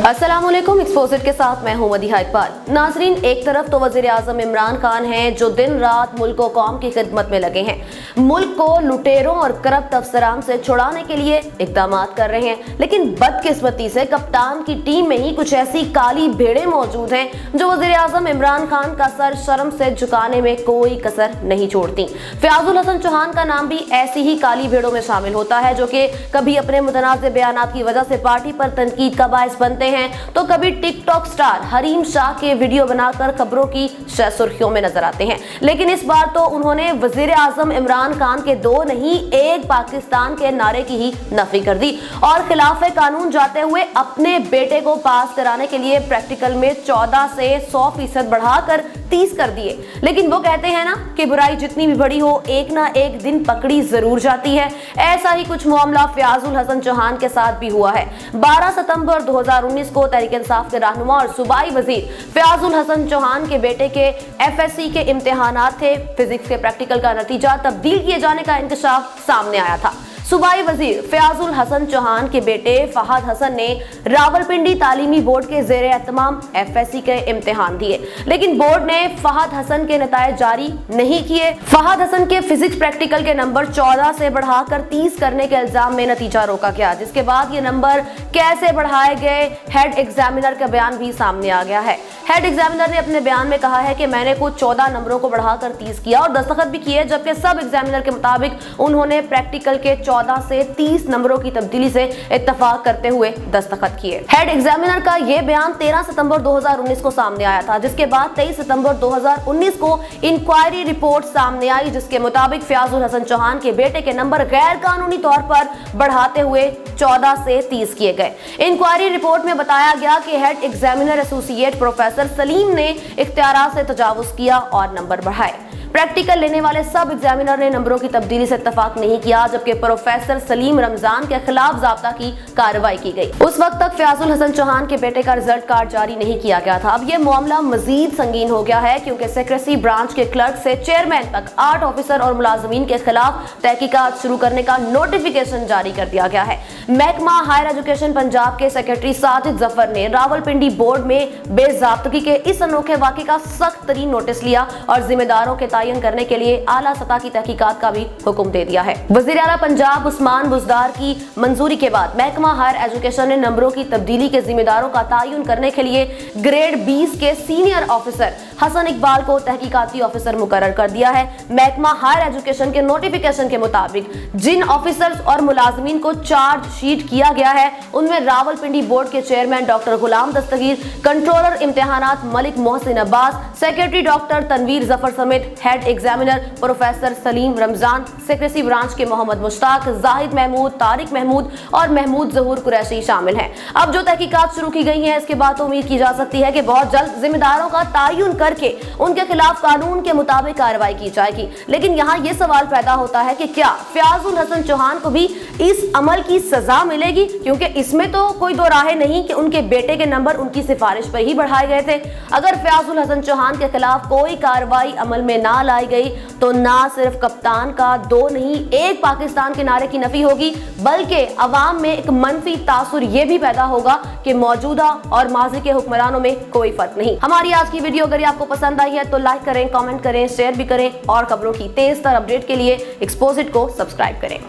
अस्सलामुअलैकुम। एक्सपोजिट के साथ मैं हूं मदीहा इकबाल। नाजरीन, एक तरफ तो वजीर आजम इमरान खान हैं जो दिन रात मुल्क और कौम की खिदमत में लगे हैं, मुल्क को लुटेरों और करप्ट अफसरान से छुड़ाने के लिए इकदाम कर रहे हैं, लेकिन बदकिस्मती से कप्तान की टीम में ही कुछ ऐसी काली भेड़ें मौजूद हैं जो वजीर आजम इमरान खान का सर शर्म से झुकाने में कोई कसर नहीं छोड़ती। फयाजुल हसन चौहान का नाम भी ऐसी ही काली भेड़ों में शामिल होता है जो कि कभी अपने मुतनाज़िर बयानात की वजह से पार्टी पर तनकीद का बायस बनते हैं तो कभी टिकटॉक स्टार हरीम शाह के वीडियो बनाकर खबरों की सुर्खियों में नजर आते हैं। लेकिन इस बार तो उन्होंने वजीर आजम इमरान खान के दो नहीं एक पाकिस्तान के नारे की ही नफी कर दी और खिलाफे कानून जाते हुए अपने बेटे को पास कराने के लिए प्रैक्टिकल में 14 से 100% बढ़ाकर 30 कर दिए। लेकिन वो कहते हैं ना कि बुराई जितनी भी बड़ी हो एक ना एक दिन पकड़ी जरूर जाती है। ऐसा ही कुछ मामला फयाजुल हसन चौहान के साथ भी हुआ है। 12 सितंबर 2019 को तहरीक इंसाफ के रहनुमा और सूबाई वजीर फयाजुल हसन चौहान के बेटे के FSC के इम्तिहानात थे। फिजिक्स के प्रैक्टिकल का नतीजा तब्दील किए जाने का इंकशाफ सामने आया था। सूबाई वजीर फयाजुल हसन चौहान के बेटे फहद हसन ने रावलपिंडी तालीमी बोर्ड के जेर एहतमाम FSC के इम्तिहान दिए, लेकिन बोर्ड ने फहद हसन के नतायज जारी नहीं किए। फहद हसन के फिजिक्स प्रैक्टिकल के नंबर 14 से बढ़ाकर 30 करने के इल्जाम में नतीजा रोका गया, जिसके बाद ये नंबर कैसे बढ़ाए गए हेड एग्जामिनर का बयान भी सामने आ गया है। हेड एग्जामिनर ने अपने बयान में कहा है कि मैंने कुछ 14 नंबरों को बढ़ाकर 30 किया और दस्तखत भी किए, जबकि सब एग्जामिनर के मुताबिक उन्होंने प्रैक्टिकल के 14 से 30 नंबरों की तब्दीली से इत्तफाक करते हुए दस्तखत किए। हेड एग्जामिनर का यह बयान 13 सितंबर 2019 को सामने आया था, जिसके बाद 23 सितंबर 2019 को इंक्वायरी रिपोर्ट सामने आई, जिसके मुताबिक फयाजुल हसन चौहान के बेटे के नंबर गैर कानूनी तौर पर बढ़ाते हुए 14 से 30 किए गए। इंक्वायरी रिपोर्ट में बताया गया कि head examiner associate professor Salim ने इख्तियारात से तजावुज किया और नंबर बढ़ाए। प्रैक्टिकल लेने वाले सब एग्जामिनर ने नंबरों की तब्दीली से इत्तफाक नहीं किया, जबकि प्रोफेसर सलीम रमजान के खिलाफ ज़ाब्ता की कार्रवाई की गई। उस वक्त तक फयाजुल हसन चौहान के बेटे का रिजल्ट कार्ड जारी नहीं किया गया था। अब यह मामला मजीद संगीन हो गया है, क्योंकि सेक्रेटरी ब्रांच के क्लर्क से चेयरमैन तक 8 ऑफिसर और मुलाजमीन के खिलाफ तहकीकात शुरू करने का नोटिफिकेशन जारी कर दिया गया है। महकमा हायर एजुकेशन पंजाब के सेक्रेटरी साजिद जफर ने रावलपिंडी बोर्ड में बेजाब्तगी के इस अनोखे वाक़े का सख्त तरीन नोटिस लिया और जिम्मेदारों के तयन करने के लिए आला सतह की तहकीकात का भी हुक्म दे दिया है। वजीर आला पंजाब उस्मान बुज़दार की मंजूरी के बाद महकमा हायर एजुकेशन ने नंबरों की तब्दीली के जिम्मेदारों का तयन करने के लिए ग्रेड 20 के सीनियर ऑफिसर हसन इकबाल को तहकीकाती ऑफिसर मुकर्रर कर दिया है। महकमा हायर एजुकेशन के नोटिफिकेशन के मुताबिक जिन ऑफिसर्स और मुलाजमीन को चार्ज शीट किया गया है उनमें रावलपिंडी बोर्ड के chairman doctor Ghulam Dastagir, controller इम्तिहानात मलिक मोहसिन अब्बास, सेक्रेटरी डॉक्टर तनवीर जफर समेत head examiner professor Saleem Ramzan, secretary branch के मोहम्मद मुश्ताक, जाहिद महमूद, तारिक महमूद और महमूद जहूर कुरैशी शामिल हैं। अब जो तहकीकात शुरू की गई हैं, इसके बाद तो उम्मीद की जा सकती है कि बहुत जल्द जिम्मेदारों का तयन करके उनके खिलाफ कानून के मुताबिक कार्रवाई की जाएगी। लेकिन यहाँ ये सवाल पैदा होता है कि क्या फयाजुल हसन चौहान को भी इस अमल की सजा मिलेगी, क्योंकि इसमें तो कोई दो राहें नहीं कि उनके बेटे के नंबर उनकी सिफारिश पर ही बढ़ाए गए थे। अगर फयाजुल हसन चौहान के खिलाफ कोई कार्रवाई अमल में ना लाई गई तो ना सिर्फ कप्तान का दो नहीं एक पाकिस्तान के नारे की नफी होगी, बल्कि अवाम में एक मनफी तासुर यह भी पैदा होगा कि मौजूदा और माजी के हुक्मरानों में कोई फर्क नहीं। हमारी आज की वीडियो अगर आपको पसंद आई है तो लाइक करें, कमेंट करें, शेयर भी करें और खबरों की तेज तर अपडेट के लिए एक्सपोजिट को सब्सक्राइब करें।